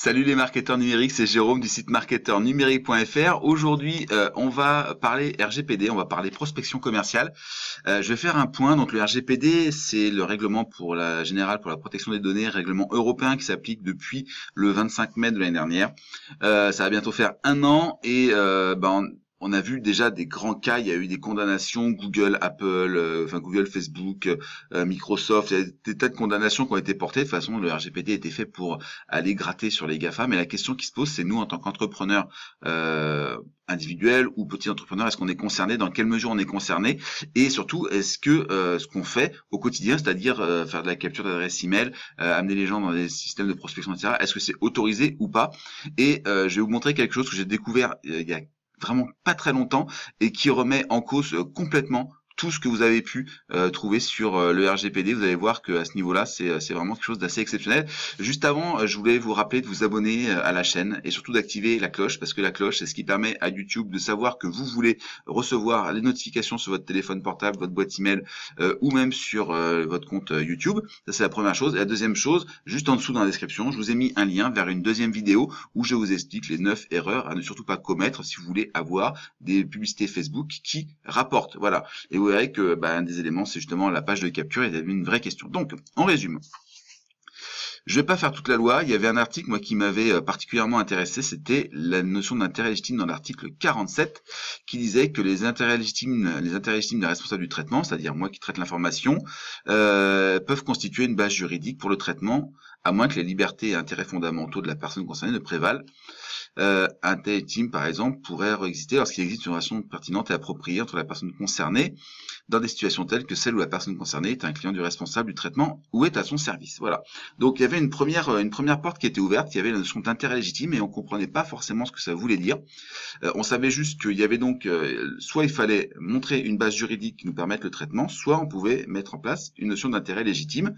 Salut les marketeurs numériques, c'est Jérôme du site marketeurnumérique.fr. Aujourd'hui, on va parler RGPD, on va parler prospection commerciale. Je vais faire un point. Donc le RGPD, c'est le règlement pour la générale pour la protection des données, règlement européen qui s'applique depuis le 25 mai de l'année dernière. Ça va bientôt faire un an et on a vu déjà des grands cas, il y a eu des condamnations, Google, Apple, Google, Facebook, Microsoft, il y a des tas de condamnations qui ont été portées. De toute façon, le RGPD était fait pour aller gratter sur les GAFA, mais la question qui se pose, c'est nous, en tant qu'entrepreneurs individuels ou petits entrepreneurs, est-ce qu'on est concerné, dans quelle mesure on est concerné, et surtout, est-ce que ce qu'on fait au quotidien, c'est-à-dire faire de la capture d'adresse email, amener les gens dans des systèmes de prospection, etc., est-ce que c'est autorisé ou pas? Et je vais vous montrer quelque chose que j'ai découvert il y a vraiment pas très longtemps et qui remet en cause complètement tout ce que vous avez pu trouver sur le RGPD. Vous allez voir que à ce niveau-là, c'est vraiment quelque chose d'assez exceptionnel. Juste avant, je voulais vous rappeler de vous abonner à la chaîne et surtout d'activer la cloche, parce que la cloche, c'est ce qui permet à YouTube de savoir que vous voulez recevoir les notifications sur votre téléphone portable, votre boîte email ou même sur votre compte YouTube. Ça, c'est la première chose. Et la deuxième chose, juste en dessous dans la description, je vous ai mis un lien vers une deuxième vidéo où je vous explique les 9 erreurs à ne surtout pas commettre si vous voulez avoir des publicités Facebook qui rapportent. Voilà. Et vous verrez que un des éléments, c'est justement la page de capture, et il y avait une vraie question. Donc, en résumé, je vais pas faire toute la loi. Il y avait un article, moi, qui m'avait particulièrement intéressé, c'était la notion d'intérêt légitime dans l'article 47, qui disait que les intérêts légitimes des responsables du traitement, c'est-à-dire moi qui traite l'information, peuvent constituer une base juridique pour le traitement, à moins que les libertés et intérêts fondamentaux de la personne concernée ne prévalent. Un tel team, par exemple, pourrait exister lorsqu'il existe une relation pertinente et appropriée entre la personne concernée dans des situations telles que celle où la personne concernée est un client du responsable du traitement ou est à son service. Voilà. Donc il y avait une première porte qui était ouverte, il y avait la notion d'intérêt légitime et on comprenait pas forcément ce que ça voulait dire. On savait juste qu'il y avait donc soit il fallait montrer une base juridique qui nous permette le traitement, soit on pouvait mettre en place une notion d'intérêt légitime.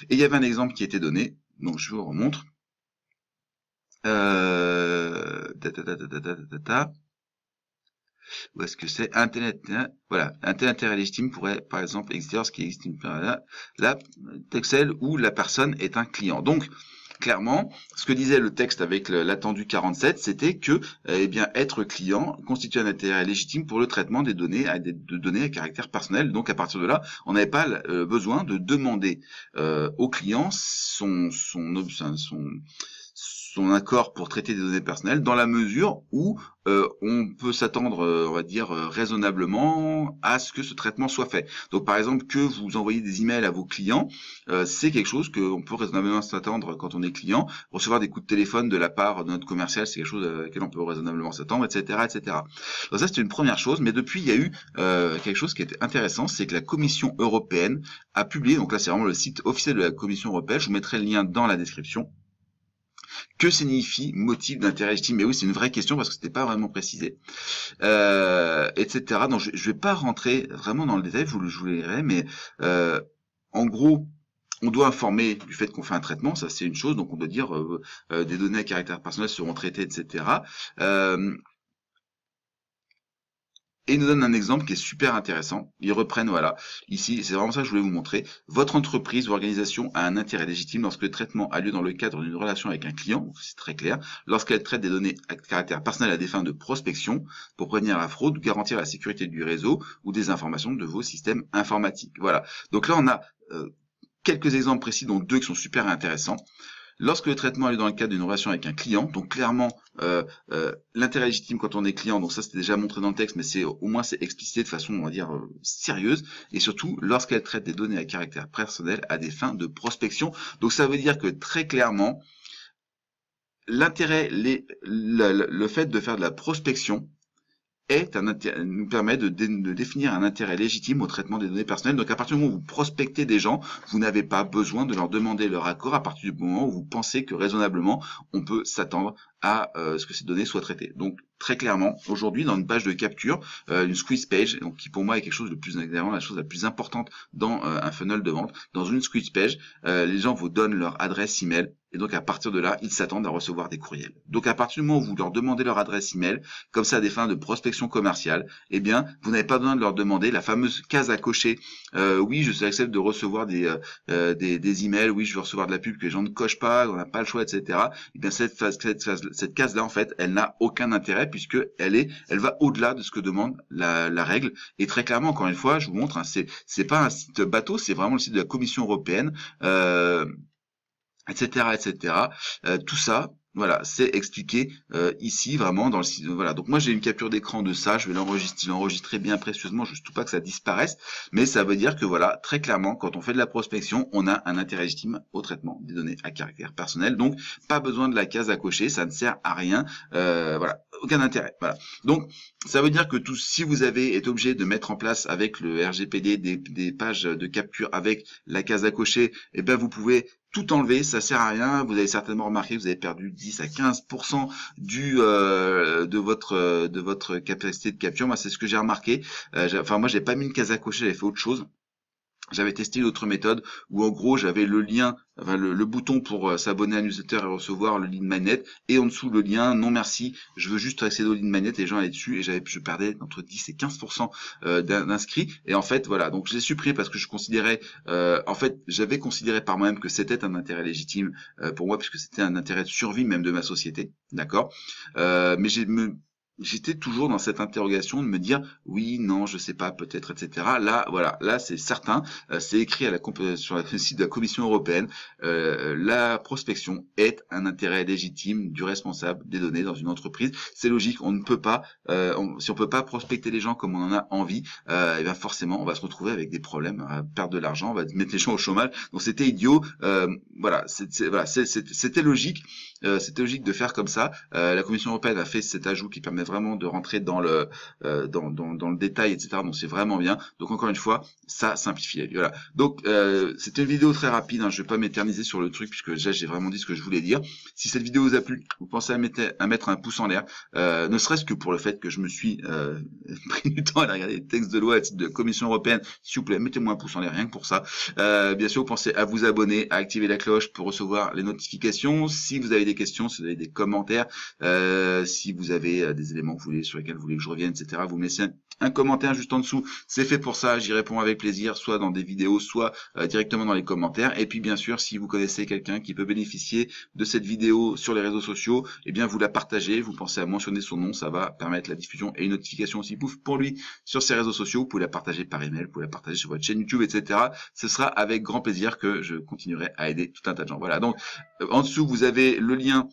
Et il y avait un exemple qui était donné, donc je vous remontre. Où est-ce que c'est voilà, un tel intérêt légitime pourrait par exemple exister lorsqu'il existe une la Texel où la personne est un client. Donc clairement, ce que disait le texte avec l'attendu 47, c'était que être client constitue un intérêt légitime pour le traitement des données de données à caractère personnel. Donc à partir de là, on n'avait pas besoin de demander au client son accord pour traiter des données personnelles, dans la mesure où on peut s'attendre, on va dire, raisonnablement à ce que ce traitement soit fait. Donc par exemple, que vous envoyez des emails à vos clients, c'est quelque chose qu'on peut raisonnablement s'attendre quand on est client. Recevoir des coups de téléphone de la part de notre commercial, c'est quelque chose à laquelle on peut raisonnablement s'attendre, etc., etc. Donc ça, c'était une première chose, mais depuis, il y a eu quelque chose qui était intéressant, c'est que la Commission européenne a publié, donc là c'est vraiment le site officiel de la Commission européenne, je vous mettrai le lien dans la description. Que signifie motif d'intérêt légitime? Mais oui, c'est une vraie question parce que c'était pas vraiment précisé, etc. Donc je vais pas rentrer vraiment dans le détail, je vous le verrai, mais en gros, on doit informer du fait qu'on fait un traitement, ça c'est une chose, donc on doit dire des données à caractère personnel seront traitées, etc. Et ils nous donnent un exemple qui est super intéressant. Ils reprennent, voilà, ici, c'est vraiment ça que je voulais vous montrer. Votre entreprise ou organisation a un intérêt légitime lorsque le traitement a lieu dans le cadre d'une relation avec un client, c'est très clair, lorsqu'elle traite des données à caractère personnel à des fins de prospection, pour prévenir la fraude, garantir la sécurité du réseau ou des informations de vos systèmes informatiques. Voilà. Donc là, on a quelques exemples précis, dont deux qui sont super intéressants. Lorsque le traitement est dans le cadre d'une relation avec un client, donc clairement l'intérêt légitime quand on est client, donc ça c'était déjà montré dans le texte, mais c'est au moins c'est explicité de façon on va dire sérieuse, et surtout lorsqu'elle traite des données à caractère personnel à des fins de prospection. Donc ça veut dire que très clairement l'intérêt, le fait de faire de la prospection nous permet de définir un intérêt légitime au traitement des données personnelles. Donc à partir du moment où vous prospectez des gens, vous n'avez pas besoin de leur demander leur accord à partir du moment où vous pensez que raisonnablement on peut s'attendre à ce que ces données soient traitées. Donc très clairement, aujourd'hui dans une page de capture, une squeeze page, donc qui pour moi est quelque chose de plus évidemment la chose la plus importante dans un funnel de vente, dans une squeeze page, les gens vous donnent leur adresse email et donc à partir de là, ils s'attendent à recevoir des courriels. Donc à partir du moment où vous leur demandez leur adresse email, comme ça à des fins de prospection commerciale, eh bien vous n'avez pas besoin de leur demander la fameuse case à cocher. Oui, je accepte de recevoir des emails, oui, je veux recevoir de la pub que les gens ne cochent pas, on n'a pas le choix, etc. Eh bien cette case-là, en fait, elle n'a aucun intérêt puisque elle va au-delà de ce que demande la règle. Et très clairement, encore une fois, je vous montre, hein, c'est pas un site bateau, c'est vraiment le site de la Commission européenne, etc., etc. Tout ça, voilà, c'est expliqué ici vraiment dans le site. Voilà, donc moi j'ai une capture d'écran de ça, je vais l'enregistrer bien précieusement, je ne veux pas que ça disparaisse, mais ça veut dire que voilà, très clairement, quand on fait de la prospection, on a un intérêt légitime au traitement des données à caractère personnel, donc pas besoin de la case à cocher, ça ne sert à rien, voilà, aucun intérêt. Voilà. Donc ça veut dire que si vous avez été obligé de mettre en place avec le RGPD des pages de capture avec la case à cocher, eh ben vous pouvez tout enlever, ça sert à rien. Vous avez certainement remarqué que vous avez perdu 10 à 15% de votre capacité de capture. Moi, c'est ce que j'ai remarqué. Moi, j'ai pas mis une case à cocher, j'avais fait autre chose. J'avais testé une autre méthode où en gros j'avais le lien, le bouton pour s'abonner à la newsletter et recevoir le lead magnet, et en dessous le lien non merci, je veux juste accéder au lead magnet, et les gens allaient dessus et je perdais entre 10 et 15% d'inscrits. Et en fait voilà, donc je l'ai supprimé parce que je considérais, j'avais considéré par moi-même que c'était un intérêt légitime pour moi, puisque c'était un intérêt de survie même de ma société, d'accord, mais j'étais toujours dans cette interrogation de me dire oui, non, je sais pas, peut-être, etc. Là, voilà, là c'est certain, c'est écrit sur le site de la Commission européenne. La prospection est un intérêt légitime du responsable des données dans une entreprise. C'est logique, on ne peut pas, si on peut pas prospecter les gens comme on en a envie, et bien forcément, on va se retrouver avec des problèmes, à perdre de l'argent, on va mettre les gens au chômage. Donc c'était idiot. Voilà, c'était logique. C'était logique de faire comme ça. La Commission européenne a fait cet ajout qui permet vraiment de rentrer dans le détail, etc. Donc c'est vraiment bien. Donc encore une fois, ça simplifie la vie. Voilà. Donc c'était une vidéo très rapide, hein. Je vais pas m'éterniser sur le truc puisque déjà j'ai vraiment dit ce que je voulais dire. Si cette vidéo vous a plu, vous pensez à mettre un pouce en l'air, ne serait-ce que pour le fait que je me suis pris du temps à regarder les textes de loi à titre de Commission européenne. S'il vous plaît, mettez-moi un pouce en l'air, rien que pour ça. Bien sûr, vous pensez à vous abonner, à activer la cloche pour recevoir les notifications. Si vous avez des questions, si vous avez des commentaires, si vous avez des éléments sur lesquels vous voulez que je revienne, etc., vous me laissez un commentaire juste en dessous, c'est fait pour ça, j'y réponds avec plaisir, soit dans des vidéos, soit directement dans les commentaires. Et puis bien sûr, si vous connaissez quelqu'un qui peut bénéficier de cette vidéo sur les réseaux sociaux, eh bien vous la partagez, vous pensez à mentionner son nom, ça va permettre la diffusion et une notification aussi pouf pour lui sur ses réseaux sociaux. Vous pouvez la partager par email, vous pouvez la partager sur votre chaîne YouTube, etc. Ce sera avec grand plaisir que je continuerai à aider tout un tas de gens. Voilà, donc en dessous vous avez le lien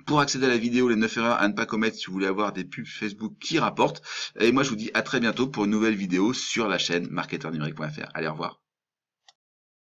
pour accéder à la vidéo, les 9 erreurs à ne pas commettre si vous voulez avoir des pubs Facebook qui rapportent. Et moi, je vous dis à très bientôt pour une nouvelle vidéo sur la chaîne marketernumérique.fr. Allez, au revoir.